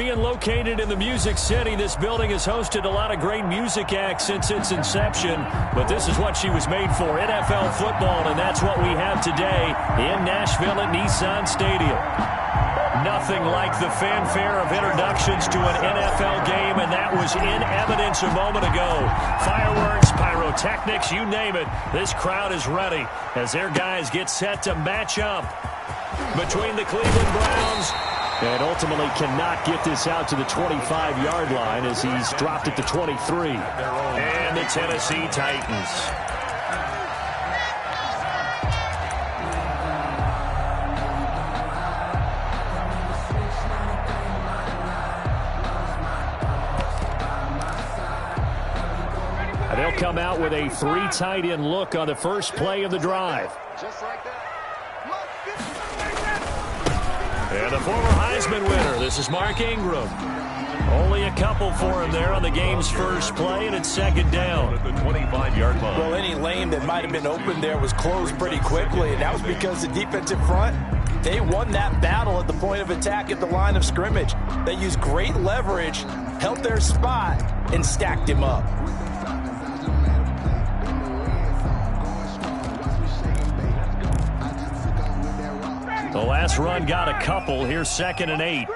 being located in the Music City, this building has hosted a lot of great music acts since its inception. But this is what she was made for, NFL football, and that's what we have today in Nashville at Nissan Stadium. Nothing like the fanfare of introductions to an NFL game, and that was in evidence a moment ago. Fireworks, pyrotechnics, you name it. This crowd is ready as their guys get set to match up between the Cleveland Browns and ultimately cannot get this out to the 25-yard line as he's dropped it to 23. And the Tennessee Titans. They'll come out with a 3 tight end look on the first play of the drive. Just like that. And the former Heisman winner, this is Mark Ingram. Only a couple for him there on the game's first play, and it's second down at the 25-yard line. Well, any lane that might have been open there was closed pretty quickly, and that was because the defensive front, they won that battle at the point of attack at the line of scrimmage. They used great leverage, held their spot, and stacked him up. The last run got a couple. Here's 2nd and 8.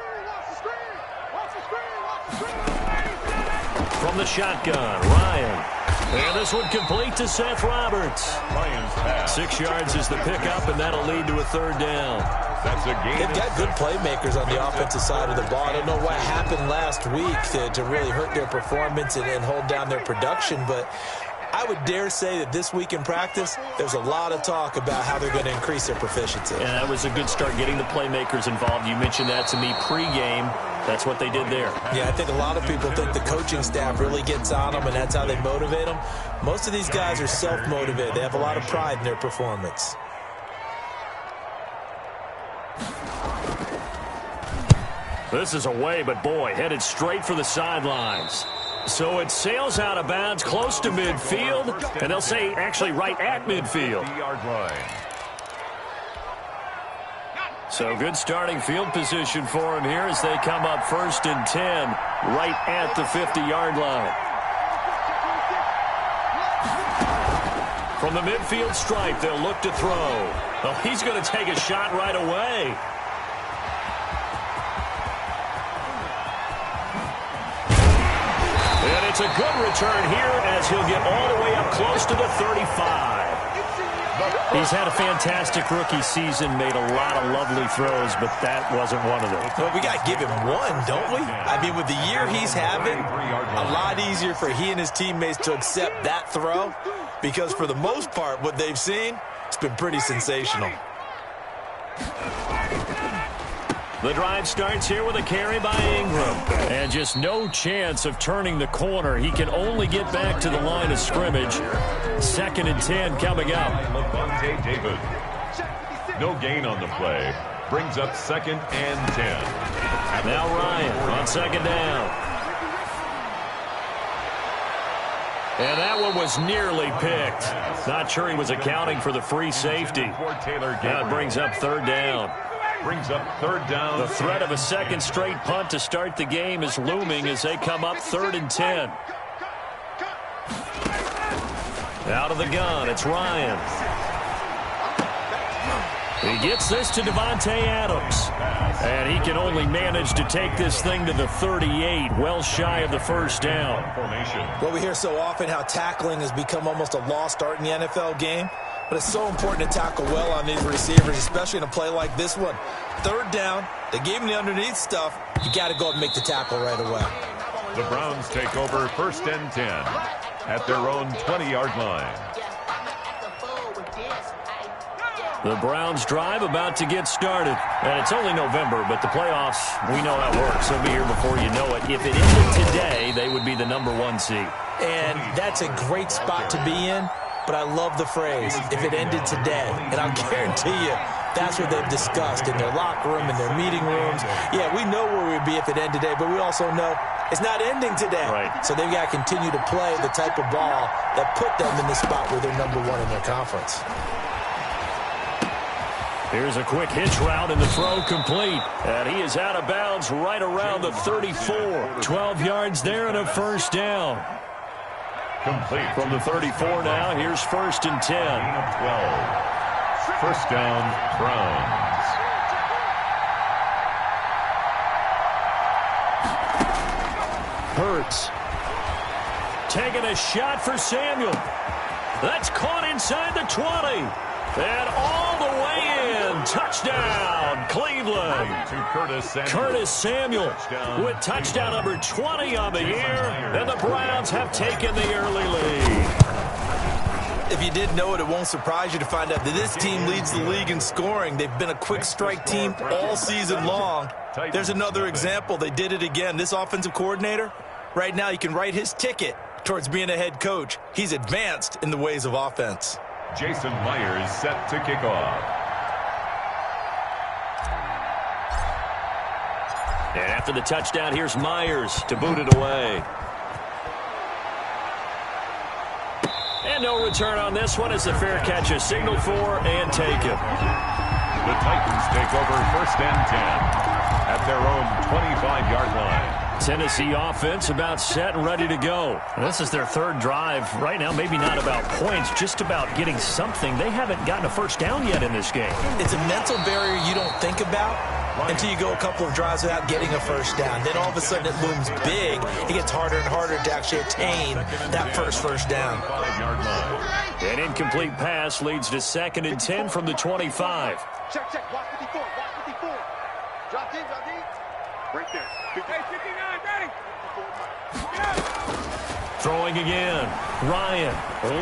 From the shotgun, Ryan. And this one complete to Seth Roberts. 6 yards is the pickup, and that'll lead to a 3rd down. That's a gain. They've got good playmakers on the offensive side of the ball. I don't know what happened last week to really hurt their performance and hold down their production, but I would dare say that this week in practice, there's a lot of talk about how they're going to increase their proficiency. And that was a good start, getting the playmakers involved. You mentioned that to me pregame. That's what they did there. Yeah, I think a lot of people think the coaching staff really gets on them, and that's how they motivate them. Most of these guys are self-motivated. They have a lot of pride in their performance. This is away, but boy, headed straight for the sidelines. So it sails out of bounds close to midfield, and they'll say actually right at midfield. So good starting field position for him here as they come up 1st and 10 right at the 50-yard line. From the midfield stripe, they'll look to throw. Oh, he's going to take a shot right away. And it's a good return here as he'll get all the way up close to the 35. He's had a fantastic rookie season, made a lot of lovely throws, but that wasn't one of them. Well, we got to give him one, don't we? I mean, with the year he's having, a lot easier for he and his teammates to accept that throw because for the most part, what they've seen, it's been pretty sensational. The drive starts here with a carry by Ingram. And just no chance of turning the corner. He can only get back to the line of scrimmage. 2nd and 10 coming up. Lavonte David. No gain on the play. Brings up 2nd and 10. Now Ryan on 2nd down. And that one was nearly picked. Not sure he was accounting for the free safety. Now it brings up 3rd down. Brings up 3rd down. The threat of a second straight punt to start the game is looming as they come up 3rd and 10. Out of the gun, it's Ryan. He gets this to Davante Adams. And he can only manage to take this thing to the 38, well shy of the 1st down. Well, we hear so often how tackling has become almost a lost art in the NFL game. But it's so important to tackle well on these receivers, especially in a play like this one. 3rd down, they gave him the underneath stuff. You got to go and make the tackle right away. The Browns take over 1st and 10 at their own 20-yard line. The Browns drive about to get started. And it's only November, but the playoffs, we know how it works. They'll be here before you know it. If it ended today, they would be the #1 seed. And that's a great spot to be in. But I love the phrase, if it ended today. And I'll guarantee you, that's what they've discussed in their locker room, in their meeting rooms. Yeah, we know where we'd be if it ended today, but we also know it's not ending today. Right. So they've got to continue to play the type of ball that put them in the spot where they're #1 in their conference. Here's a quick hitch route and the throw complete. And he is out of bounds right around the 34. 12 yards there and a first down. Complete. From the 34 now, here's 1st and 10. 12. First down, Browns. Hurts. Taking a shot for Samuel. That's caught inside the 20. And all the way in. Touchdown, Cleveland. To Curtis Samuel. Curtis Samuel with touchdown number 20 on the year. And the Browns have taken the early lead. If you didn't know it, it won't surprise you to find out that this team leads the league in scoring. They've been a quick strike team all season long. There's another example. They did it again. This offensive coordinator, right now, you can write his ticket towards being a head coach. He's advanced in the ways of offense. Jason Myers set to kick off. And after the touchdown, here's Myers to boot it away. And no return on this one as the fair catch is signaled for and taken. The Titans take over 1st and 10 at their own 25-yard line. Tennessee offense about set and ready to go. This is their third drive. Right now, maybe not about points, just about getting something. They haven't gotten a first down yet in this game. It's a mental barrier you don't think about until you go a couple of drives without getting a first down. Then all of a sudden it looms big. It gets harder and harder to actually attain that first down. An incomplete pass leads to 2nd and 10 from the 25. Check. Watch 54. Watch 54. Drop deep. Right there. Hey, 59, ready. Throwing again. Ryan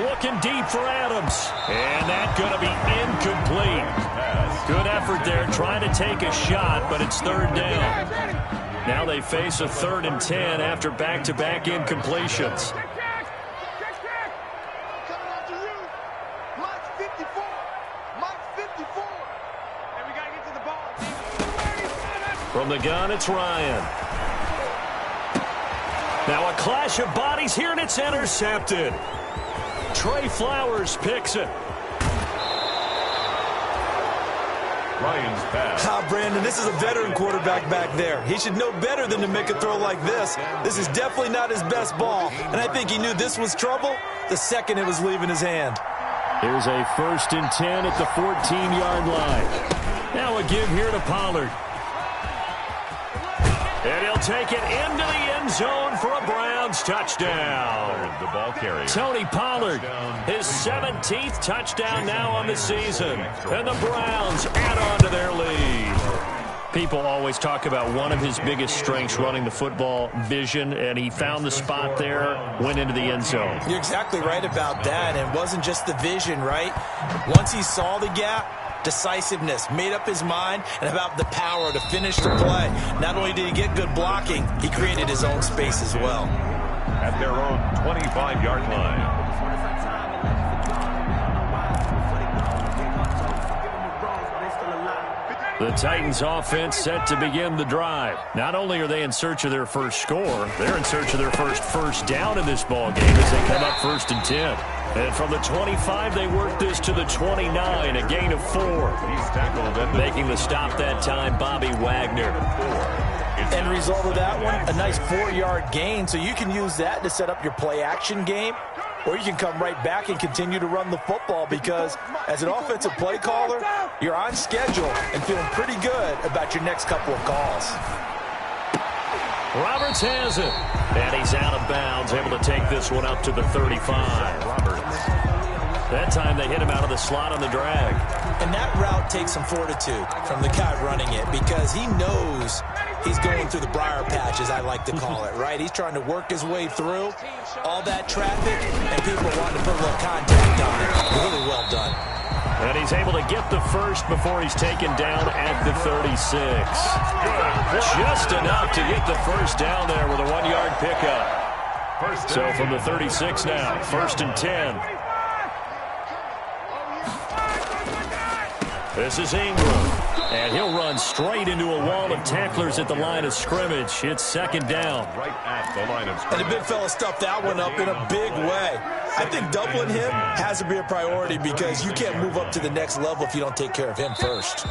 looking deep for Adams. And that's going to be incomplete. Good effort there trying to take a shot, but it's 3rd down. Now they face a 3rd and 10 after back-to-back incompletions. Coming after you. Mike's 54. Mike's 54. And we got to get to the ball. From the gun, it's Ryan. Now a clash of bodies here, and it's intercepted. Trey Flowers picks it. Ryan's pass. Brandon, this is a veteran quarterback back there. He should know better than to make a throw like this. This is definitely not his best ball, and I think he knew this was trouble the second it was leaving his hand. Here's a 1st and 10 at the 14-yard line. Now a give here to Pollard. And he'll take it into the end zone for a Browns touchdown. The ball carrier. Tony Pollard, his 17th touchdown now on the season. And the Browns add on to their lead. People always talk about one of his biggest strengths, running the football, vision, and he found the spot there, went into the end zone. You're exactly right about that, and it wasn't just the vision, right? Once he saw the gap, decisiveness, made up his mind, and about the power to finish the play. Not only did he get good blocking, he created his own space as well. At their own 25-yard line. The Titans offense set to begin the drive. Not only are they in search of their first score, they're in search of their first down in this ball game as they come up 1st and 10. And from the 25, they work this to the 29, a gain of 4. He's tackled at Making the stop that time, Bobby Wagner. End result of that one, a nice 4-yard gain, so you can use that to set up your play-action game, or you can come right back and continue to run the football because as an offensive play caller, you're on schedule and feeling pretty good about your next couple of calls. Roberts has it, and he's out of bounds, able to take this one up to the 35. Roberts. That time they hit him out of the slot on the drag. And that route takes some fortitude from the guy running it because he knows he's going through the briar patch, as I like to call it, right? He's trying to work his way through all that traffic, and people wanting to put a little contact on it. Really well done. And he's able to get the first before he's taken down at the 36. Just enough to get the first down there with a 1-yard pickup. So from the 36 now, 1st and 10. This is Ingram. And he'll run straight into a wall of tacklers at the line of scrimmage. It's 2nd down. right at the line of And scrimmage. the big fella stuffed that one up in a big way. I think doubling him has to be a priority because you can't move up to the next level if you don't take care of him first.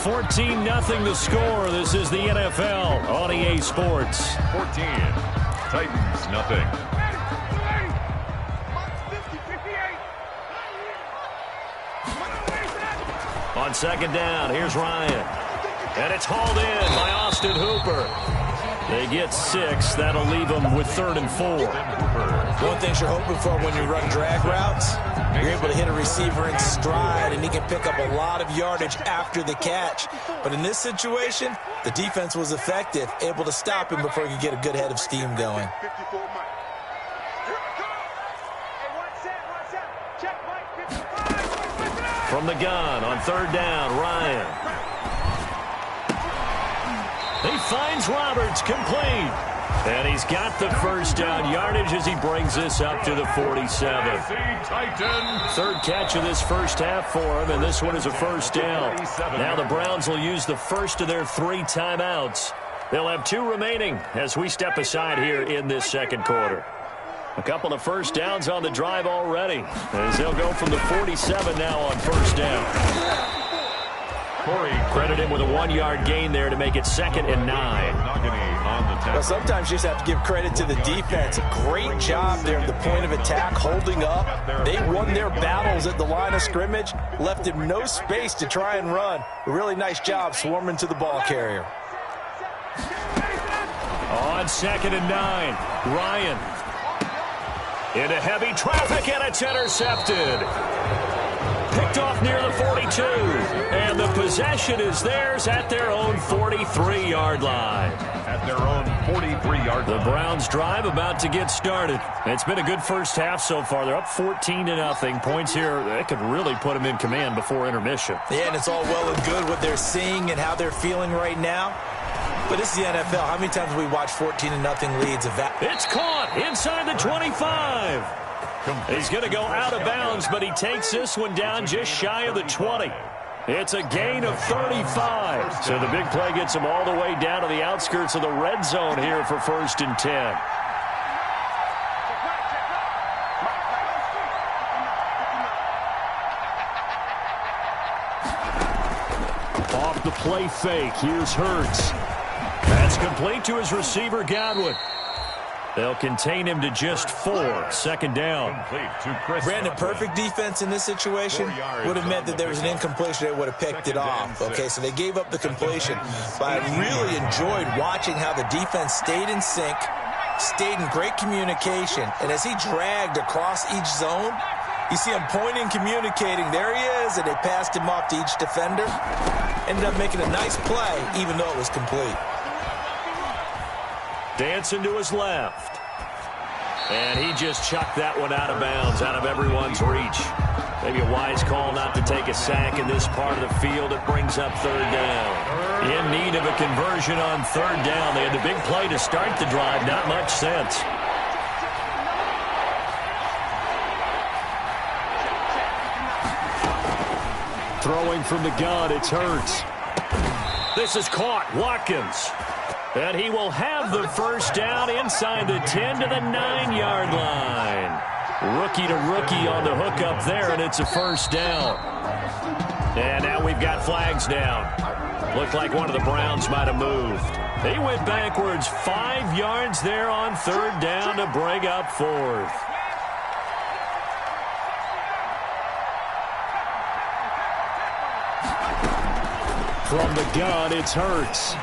14-0 the score. This is the NFL on EA Sports. 14. Titans, nothing. On second down, here's Ryan. And it's hauled in by Austin Hooper. They get 6. That'll leave them with 3rd and 4. One thing you're hoping for when you run drag routes, you're able to hit a receiver in stride, and he can pick up a lot of yardage after the catch. But in this situation, the defense was effective, able to stop him before he could get a good head of steam going. From the gun on 3rd down, Ryan. He finds Roberts, complete. And he's got the first down yardage as he brings this up to the 47. Third catch of this first half for him, and this one is a first down. Now the Browns will use the first of their 3 timeouts. They'll have 2 remaining as we step aside here in this second quarter. A couple of first downs on the drive already, as they'll go from the 47 now on first down. Corey Credit him with a 1-yard gain there to make it 2nd and 9. Well, sometimes you just have to give credit to the defense. A great job there at the point of attack, holding up. They won their battles at the line of scrimmage, left him no space to try and run. A really nice job swarming to the ball carrier. On 2nd and 9, Ryan. Into heavy traffic, and it's intercepted. Picked off near the 42, and the possession is theirs at their own 43-yard line. At their own 43-yard line. The Browns drive about to get started. It's been a good first half so far. They're up 14-0. Points here, that could really put them in command before intermission. Yeah, and it's all well and good what they're seeing and how they're feeling right now. But this is the NFL. How many times have we watched 14-0 leads? It's caught inside the 25. He's going to go out of bounds, but he takes this one down just shy of the 20. It's a gain of 35. So the big play gets him all the way down to the outskirts of the red zone here for 1st and 10. Off the play fake, here's Hurts. That's complete to his receiver, Godwin. They'll contain him to just 4. 2nd down. Brandon, perfect defense in this situation would have meant that there was an incompletion that would have picked it off. Okay, so they gave up the completion. But I really enjoyed watching how the defense stayed in sync, stayed in great communication, and as he dragged across each zone, you see him pointing, communicating. There he is, and they passed him off to each defender. Ended up making a nice play, even though it was complete. Dancing to his left. And he just chucked that one out of bounds, out of everyone's reach. Maybe a wise call not to take a sack in this part of the field. It brings up 3rd down. In need of a conversion on 3rd down. They had the big play to start the drive. Not much sense. Throwing from the gun, it's Hurts. This is caught. Watkins. And he will have the first down inside the 10 to the 9-yard line. Rookie to rookie on the hook up there, and it's a first down. And now we've got flags down. Looked like one of the Browns might have moved. He went backwards 5 yards there on 3rd down to bring up 4th. From the gun, it's Hurts.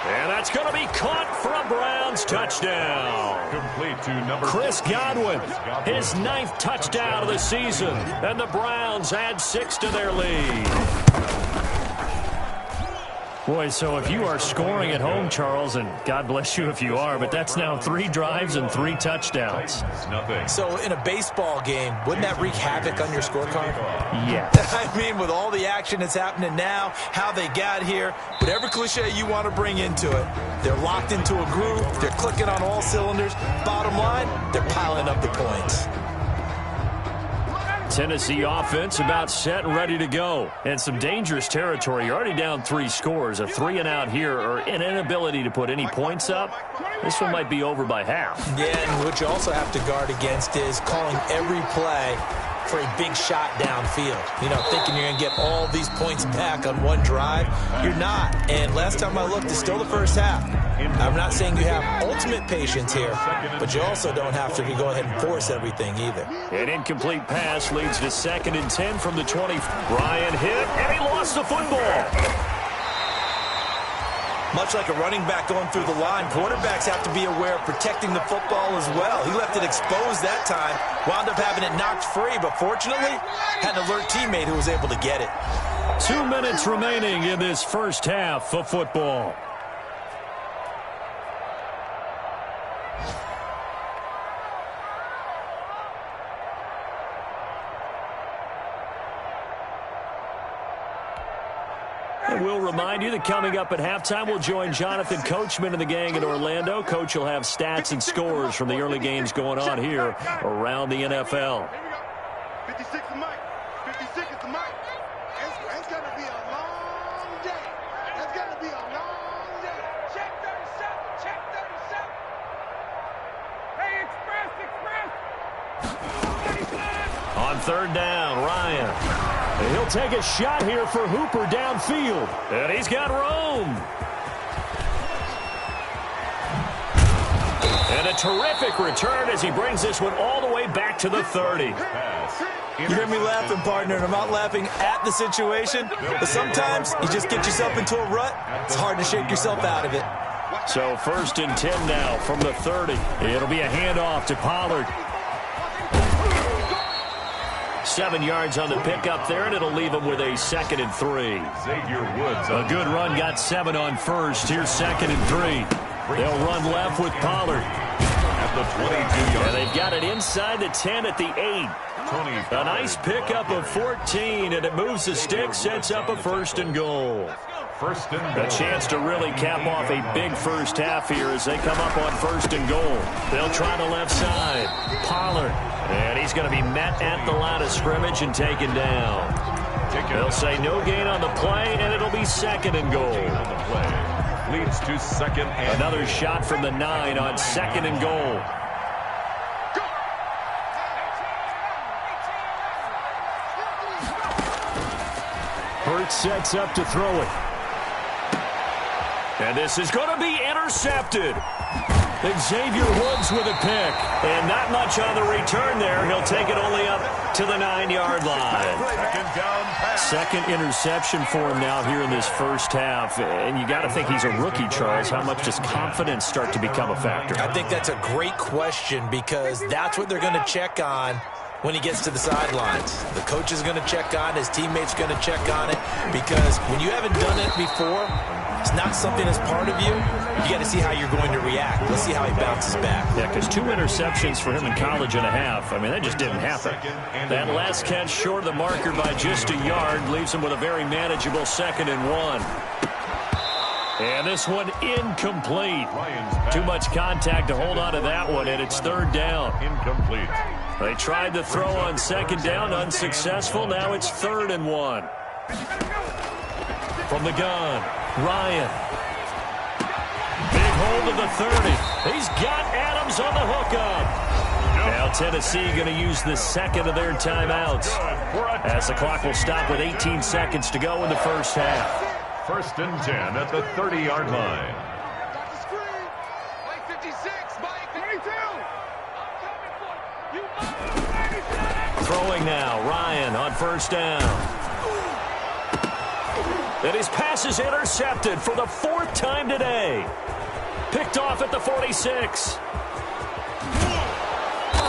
And that's going to be caught for a Browns touchdown. Complete to number Chris Godwin, his 9th touchdown of the season. And the Browns add 6 to their lead. Boy, so if you are scoring at home, Charles, and God bless you if you are, but that's now 3 drives and 3 touchdowns. So in a baseball game, wouldn't that wreak havoc on your scorecard? Yeah. I mean, with all the action that's happening now, how they got here, whatever cliche you want to bring into it, they're locked into a groove, they're clicking on all cylinders. Bottom line, they're piling up the points. Tennessee offense about set and ready to go. And some dangerous territory. You're already down 3 scores. A 3-and-out here or an inability to put any points up. This one might be over by half. Yeah, and what you also have to guard against is calling every play for a big shot downfield. You know, thinking you're going to get all these points back on one drive. You're not. And last time I looked, it's still the first half. I'm not saying you have ultimate patience here, but you also don't have to go ahead and force everything either. An incomplete pass leads to 2nd and 10 from the 20. Ryan hit, and he lost the football. Much like a running back going through the line, quarterbacks have to be aware of protecting the football as well. He left it exposed that time, wound up having it knocked free, but fortunately had an alert teammate who was able to get it. 2 minutes remaining in this first half of football. And we'll remind you that coming up at halftime, we'll join Jonathan Coachman and the gang in Orlando. Coach will have stats and scores from the early games going on here around the NFL. Here we go. 56 is Mike. 56 is the Mike. It's going to be a long day. It's going to be a long day. Check 37. Check 37. Hey, Express. On 3rd down, Ryan. And he'll take a shot here for Hooper downfield. And he's got room. And a terrific return as he brings this one all the way back to the 30. You hear me laughing, partner, and I'm not laughing at the situation, but sometimes you just get yourself into a rut. It's hard to shake yourself out of it. So 1st and 10 now from the 30. It'll be a handoff to Pollard. 7 yards on the pickup there, and it'll leave him with a 2nd and 3. Xavier Woods. A good run, got 7 on first. Here's 2nd and 3. They'll run left with Pollard. At the 22-yard. And they've got it inside the 10 at the 8. A nice pickup of 14, and it moves the stick, sets up a 1st and goal. First and goal. A chance to really cap off a big first half here as they come up on 1st and goal. They'll try the left side. Pollard. And he's going to be met at the line of scrimmage and taken down. They'll say no gain on the play, and it'll be 2nd and goal. On the play. Leads to 2nd and Another shot from the 9 on 2nd and goal. Hurts sets up to throw it. And this is going to be intercepted. Xavier Woods with a pick. And not much on the return there. He'll take it only up to the 9-yard line. second down pass. 2nd interception for him now here in this first half. And you got to think he's a rookie, Charles. How much does confidence start to become a factor? I think that's a great question because that's what they're going to check on when he gets to the sidelines. The coach is going to check on it. His teammates going to check on it because when you haven't done it before, it's not something that's part of you. You got to see how you're going to react. Let's see how he bounces back. Yeah, because 2 interceptions for him in college and a half. I mean, that just didn't happen. That last catch short of the marker by just a yard leaves him with a very manageable 2nd and 1. And this one incomplete. Too much contact to hold on to that one, and it's 3rd down. Incomplete. They tried to throw on 2nd down, unsuccessful. Now it's 3rd and 1. From the gun, Ryan. Big hold of the 30. He's got Adams on the hookup. Now Tennessee going to use the 2nd of their timeouts as the clock will stop with 18 seconds to go in the first half. 1st and 10 at the 30-yard line. Got the screen. Mike 56. Mike 22. Throwing now, Ryan on 1st down. And his pass is intercepted for the 4th time today. Picked off at the 46.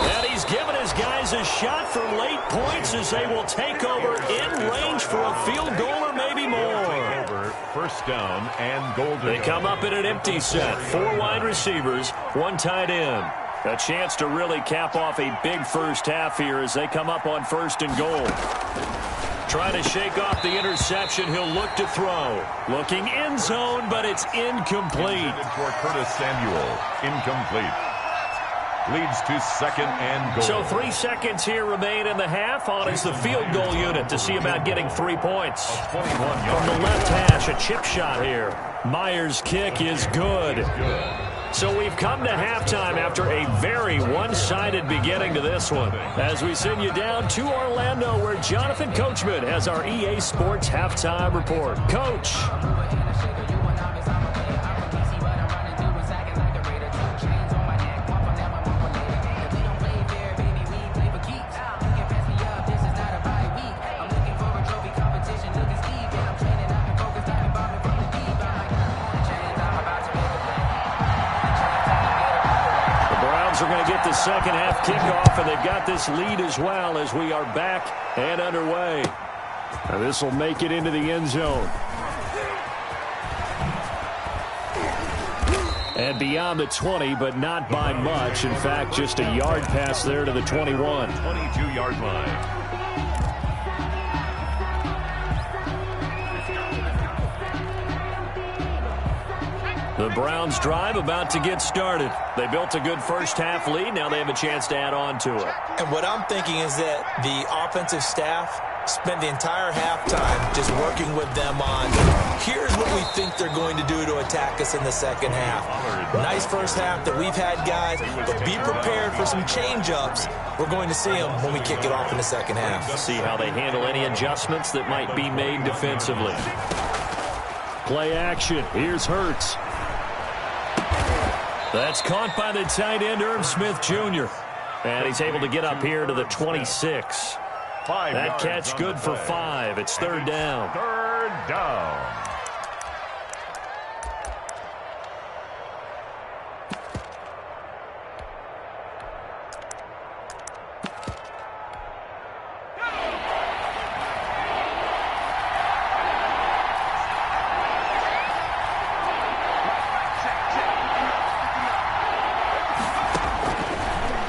And he's given his guys a shot for late points as they will take over in range for a field goal or maybe more. 1st down and goal. They come up in an empty set. 4 wide receivers, 1 tight end. A chance to really cap off a big first half here as they come up on 1st and goal. Trying to shake off the interception. He'll look to throw. Looking end zone, but it's incomplete. For Curtis Samuel. Incomplete. leads to 2nd and goal. So 3 seconds here remain in the half. On is the field goal unit to see about getting 3 points. From the left hash, a chip shot here. Myers' kick is good. So we've come to halftime after a very one-sided beginning to this one. As we send you down to Orlando, where Jonathan Coachman has our EA Sports halftime report. Coach. Are going to get the second half kickoff, and they've got this lead as well as we are back and underway. And this will make it into the end zone. And beyond the 20, but not by much. In fact, just a yard pass there to the 21. 22-yard line. The Browns drive about to get started. They built a good first half lead. Now they have a chance to add on to it. And what I'm thinking is that the offensive staff spent the entire halftime just working with them on, here's what we think they're going to do to attack us in the second half. Nice first half that we've had, guys, but be prepared for some change-ups. We're going to see them when we kick it off in the second half. See how they handle any adjustments that might be made defensively. Play action. Here's Hurts. That's caught by the tight end, Irv Smith Jr. And he's able to get up here to the 26. That catch good for 5. It's 3rd down. 3rd down.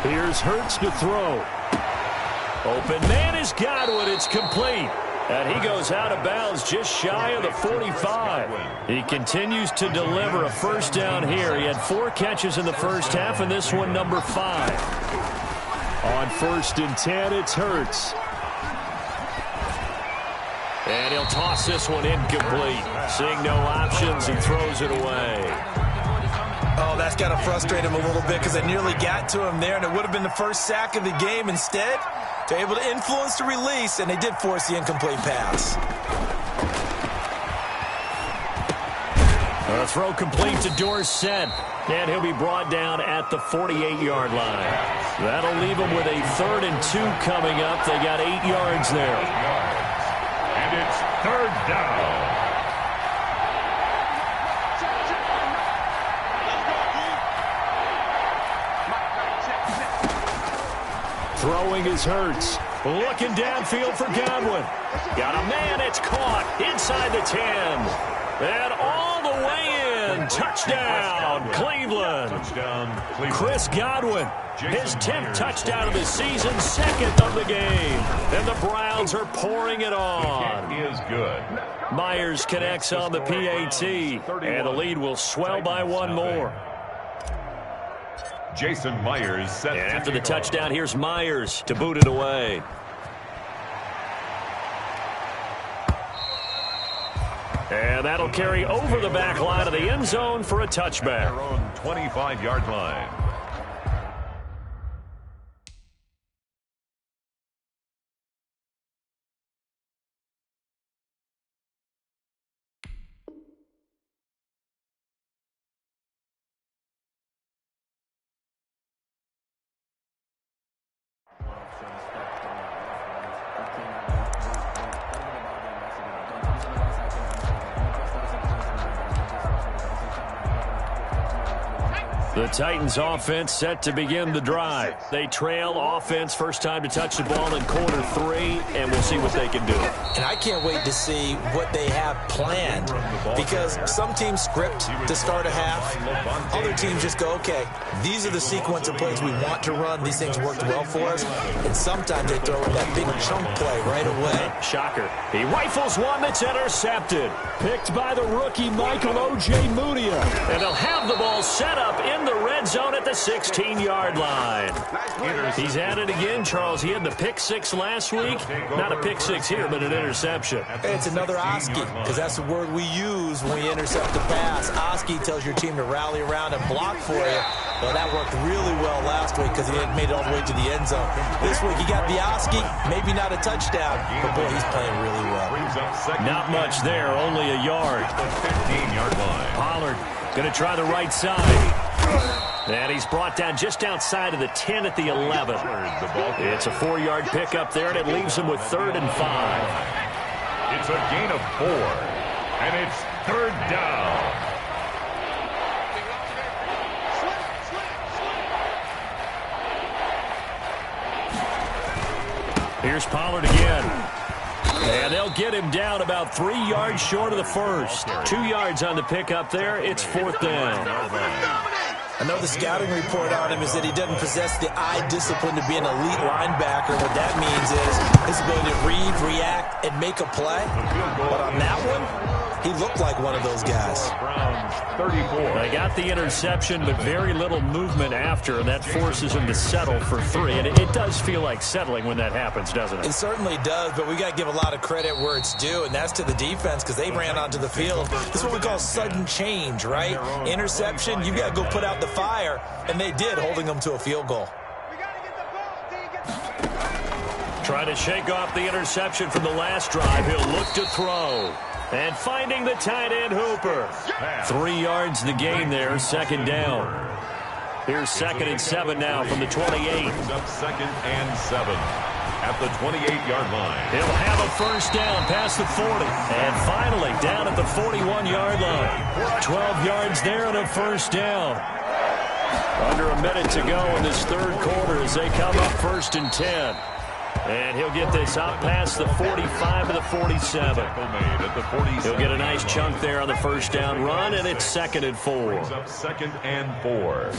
Here's Hurts to throw. Open man is Godwin. It's complete. And he goes out of bounds just shy of the 45. He continues to deliver a first down here. He had 4 catches in the first half, and this one number 5. On 1st and 10, it's Hurts. And he'll toss this one incomplete. Seeing no options, he throws it away. Oh, that's got to frustrate him a little bit because I nearly got to him there, and it would have been the first sack of the game. Instead, they're able to influence the release, and they did force the incomplete pass. A throw complete to Dorsett, and he'll be brought down at the 48-yard line. That'll leave him with a 3rd and 2 coming up. They got 8 yards there. And it's 3rd down. Throwing his Hurts. Looking downfield for Godwin. Got a man. It's caught inside the 10. And all the way in. Touchdown, Cleveland. Chris Godwin, his 10th touchdown of the season, 2nd of the game. And the Browns are pouring it on. It is good. Myers connects on the PAT. And the lead will swell by 1 more. Jason Myers set. And after the touchdown, here's Myers to boot it away. And that'll carry over the back line of the end zone for a touchback. Their own 25-yard line. The Titans offense set to begin the drive. They trail offense, first time to touch the ball in quarter 3, and we'll see what they can do. And I can't wait to see what they have planned, because some teams script to start a half. Other teams just go, okay, these are the sequence of plays we want to run. These things worked well for us. And sometimes they throw in that big chunk play right away. Shocker. He rifles one that's intercepted. Picked by the rookie Michael O.J. Mudia. And they'll have the ball set up in the the red zone at the 16-yard line. He's at it again, Charles. He had the pick six last week. Not a pick six here, but an interception. It's another Oski, because that's the word we use when we intercept the pass. Oski tells your team to rally around and block for you. Well, that worked really well last week because he had made it all the way to the end zone. This week, he got the Oski, maybe not a touchdown, but boy, he's playing really well. Not much there, only a yard. The 15-yard line. Pollard going to try the right side. And he's brought down just outside of the 10 at the 11. It's a 4-yard pickup there, and it leaves him with 3rd and 5. It's a gain of 4, and it's 3rd down. Here's Pollard again. And they'll get him down about 3 yards short of the first. 2 yards on the pickup there. It's 4th down. I know the scouting report on him is that he doesn't possess the eye discipline to be an elite linebacker. What that means is his ability to read, react, and make a play. But on that one, he looked like one of those guys. Browns 34. They got the interception, but very little movement after, and that forces him to settle for 3. And it does feel like settling when that happens, doesn't it? It certainly does, but we got to give a lot of credit where it's due, and that's to the defense because they ran onto the field. This is what we call sudden change, right? Interception, you got to go put out the fire, and they did, holding them to a field goal. Trying to shake off the interception from the last drive. He'll look to throw. And finding the tight end Hooper. 3 yards the gain there, 2nd down. Here's 2nd and 7 now from the 28. Up 2nd and 7 at the 28-yard line. He'll have a 1st down past the 40. And finally down at the 41-yard line. 12 yards there and a 1st down. Under a minute to go in this 3rd quarter as they come up 1st and 10. And he'll get this out past the 45 to the 47. He'll get a nice chunk there on the 1st down run, and it's 2nd and 4. Up 2nd and 4.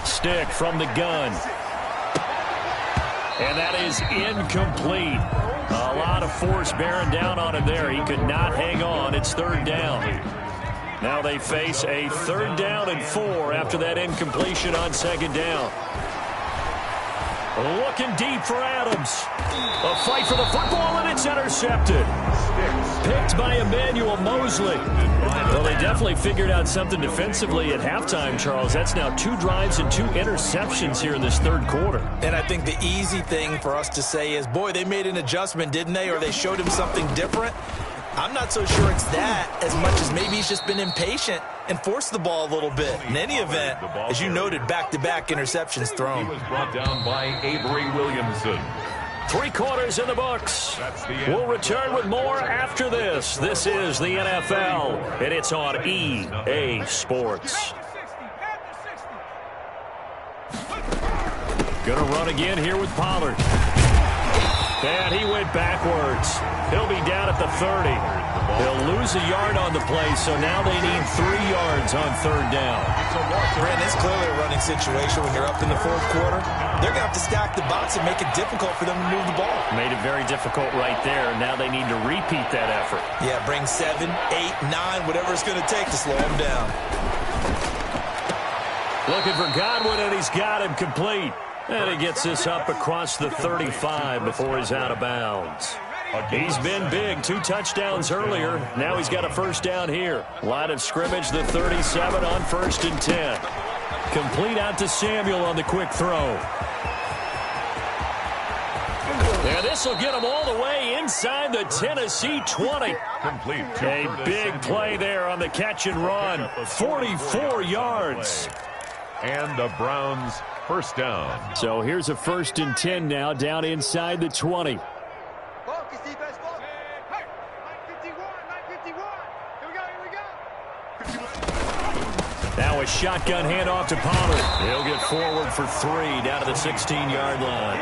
Stick from the gun. And that is incomplete. A lot of force bearing down on him there. He could not hang on. It's 3rd down. Now they face a 3rd down and 4 after that incompletion on 2nd down. Looking deep for Adams. A fight for the football, and it's intercepted. Picked by Emmanuel Mosley. Well, they definitely figured out something defensively at halftime, Charles. That's now 2 drives and 2 interceptions here in this 3rd quarter. And I think the easy thing for us to say is, boy, they made an adjustment, didn't they? Or they showed him something different. I'm not so sure it's that as much as maybe he's just been impatient and forced the ball a little bit. In any event, as you noted, back-to-back interceptions thrown. He was brought down by Avery Williamson. 3 quarters in the books. We'll return with more after this. This is the NFL, and it's on EA Sports. Gonna run again here with Pollard. And he went backwards. He'll be down at the 30. He'll lose a yard on the play, so now they need 3 yards on 3rd down. Brandon, it's clearly a running situation when you're up in the 4th quarter. They're going to have to stack the box and make it difficult for them to move the ball. Made it very difficult right there. Now they need to repeat that effort. Yeah, bring 7, 8, 9, whatever it's going to take to slow them down. Looking for Godwin, and he's got him complete. And he gets this up across the 35 before he's out of bounds. He's been big. 2 touchdowns earlier. Now he's got a 1st down here. Line of scrimmage, the 37 on 1st and 10. Complete out to Samuel on the quick throw. And this will get him all the way inside the Tennessee 20. Complete. A big play there on the catch and run. 44 yards. And the Browns 1st down. So here's a 1st and 10 now down inside the 20. Now a shotgun handoff to Pollard. He'll get forward for 3 down to the 16-yard line.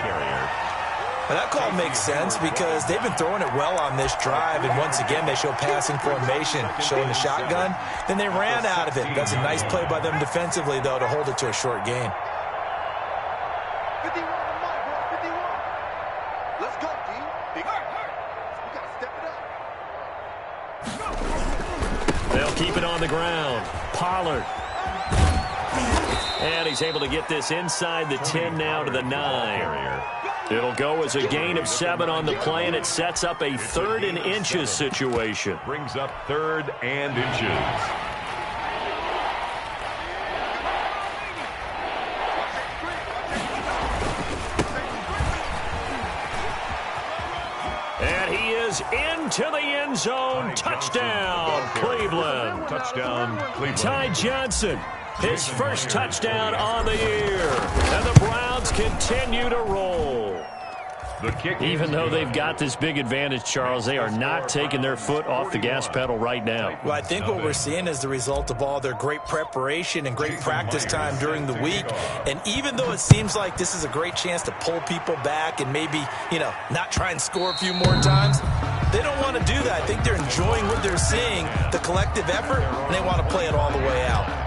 Well, that call makes sense because they've been throwing it well on this drive, and once again they show passing formation, showing the shotgun. Then they ran out of it. That's a nice play by them defensively, though, to hold it to a short gain. 51 on Mike, boy, 51. Let's go, D. We got to step it up. They'll keep it on the ground. Pollard. And he's able to get this inside the 10 now to the 9. It'll go as a gain of 7 on the play, and it sets up a 3rd and inches situation. Brings up 3rd and inches. And he is into the end zone. Touchdown, Cleveland. Touchdown, Cleveland. Ty Johnson, his first touchdown on the year. And the Browns continue to roll. The kick. Even though they've got this big advantage, Charles, they are not taking their foot off the gas pedal right now. Well, I think what we're seeing is the result of all their great preparation and great practice time during the week. And even though it seems like this is a great chance to pull people back and maybe, not try and score a few more times, they don't want to do that. I think they're enjoying what they're seeing, the collective effort, and they want to play it all the way out.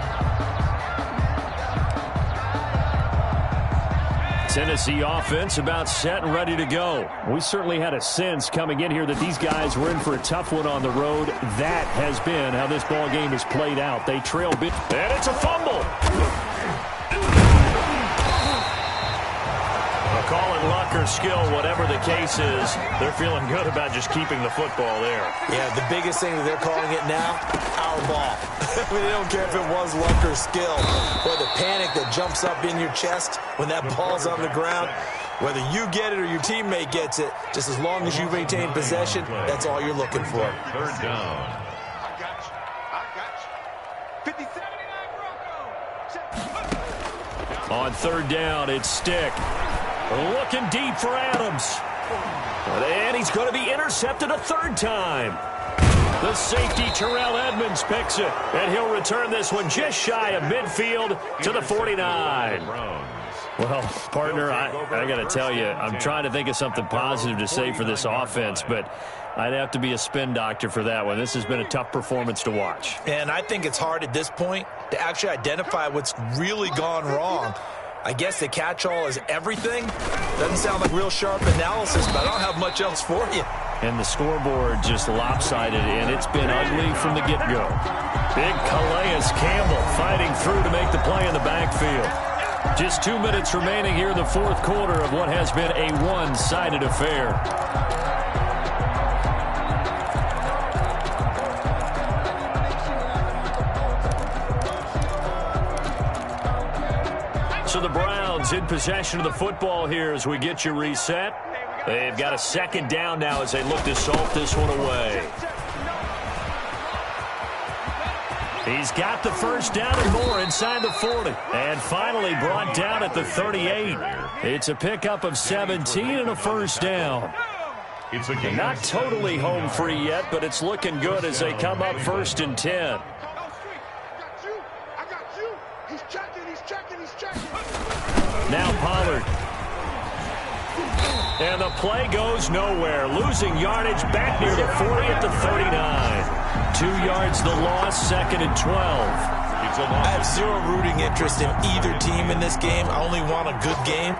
Tennessee offense about set and ready to go. We certainly had a sense coming in here that these guys were in for a tough one on the road. That has been how this ball game has played out. They trail bit, and it's a fumble. Call it luck or skill, whatever the case is, they're feeling good about just keeping the football there. Yeah, the biggest thing that they're calling it now, our ball. They don't care if it was luck or skill, or the panic that jumps up in your chest when that ball's on the ground. Whether you get it or your teammate gets it, just as long as you maintain possession, that's all you're looking for. 3rd down. I got you. 50-79 Broncos. On 3rd down, it's Stick. Looking deep for Adams. And he's going to be intercepted a 3rd time. The safety, Terrell Edmonds, picks it. And he'll return this one just shy of midfield to the 49. Well, partner, I got to tell you, I'm trying to think of something positive to say for this offense, but I'd have to be a spin doctor for that one. This has been a tough performance to watch. And I think it's hard at this point to actually identify what's really gone wrong. I guess the catch-all is everything. Doesn't sound like real sharp analysis, but I don't have much else for you. And the scoreboard just lopsided, and it's been ugly from the get-go. Big Calais Campbell fighting through to make the play in the backfield. Just 2 minutes remaining here in the 4th quarter of what has been a one-sided affair. So the Browns in possession of the football here as we get you reset. They've got a 2nd down now as they look to salt this one away. He's got the 1st down and more inside the 40. And finally brought down at the 38. It's a pickup of 17 and a 1st down. It's a game. Not totally home free yet, but it's looking good as they come up 1st and 10. Now Pollard. And the play goes nowhere. Losing yardage back near the 40 at the 39. 2 yards the loss, 2nd and 12. I have zero rooting interest in either team in this game. I only want a good game.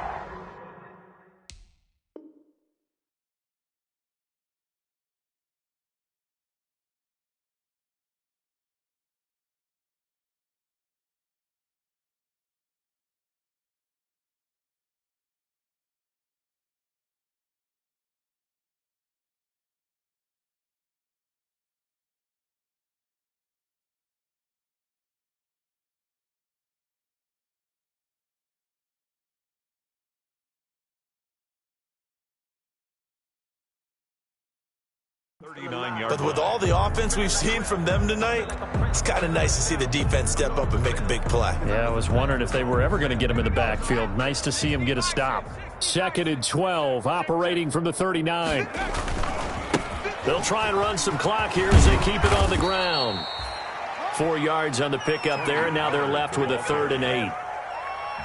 But with all the offense we've seen from them tonight, it's kind of nice to see the defense step up and make a big play. Yeah, I was wondering if they were ever going to get him in the backfield. Nice to see him get a stop. 2nd and 12, operating from the 39. They'll try and run some clock here as they keep it on the ground. 4 yards on the pickup there, and now they're left with a 3rd and 8.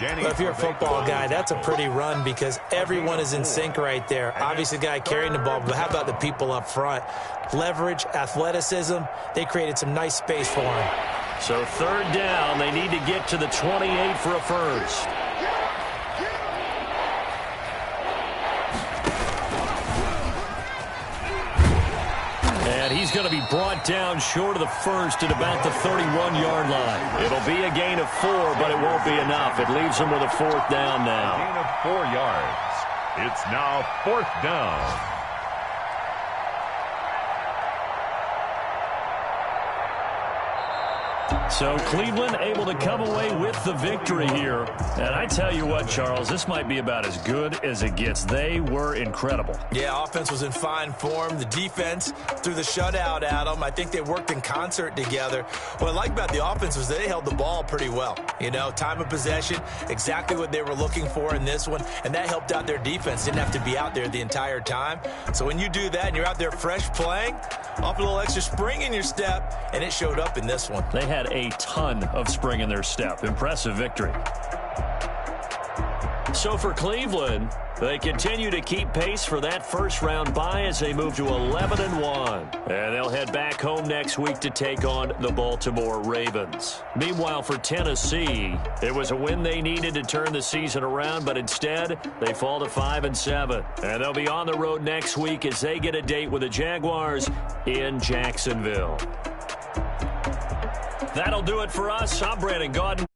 Well, if you're a football guy, that's a pretty run because everyone is in sync right there. Obviously, the guy carrying the ball, but how about the people up front? Leverage, athleticism, they created some nice space for him. So 3rd down, they need to get to the 28 for a 1st. And he's going to be brought down short of the first at about the 31-yard line. It'll be a gain of 4, but it won't be enough. It leaves him with a 4th down now. Gain of 4 yards. It's now 4th down. So Cleveland able to come away with the victory here. And I tell you what, Charles, this might be about as good as it gets. They were incredible. Yeah, offense was in fine form. The defense threw the shutout at them. I think they worked in concert together. What I like about the offense was they held the ball pretty well. You know, time of possession, exactly what they were looking for in this one. And that helped out their defense. Didn't have to be out there the entire time. So when you do that and you're out there fresh playing, off a little extra spring in your step, and it showed up in this one. They had a ton of spring in their step. Impressive victory. So for Cleveland, they continue to keep pace for that first-round bye as they move to 11-1. And they'll head back home next week to take on the Baltimore Ravens. Meanwhile, for Tennessee, it was a win they needed to turn the season around, but instead, they fall to 5-7. And they'll be on the road next week as they get a date with the Jaguars in Jacksonville. That'll do it for us. I'm Brandon Gaudin.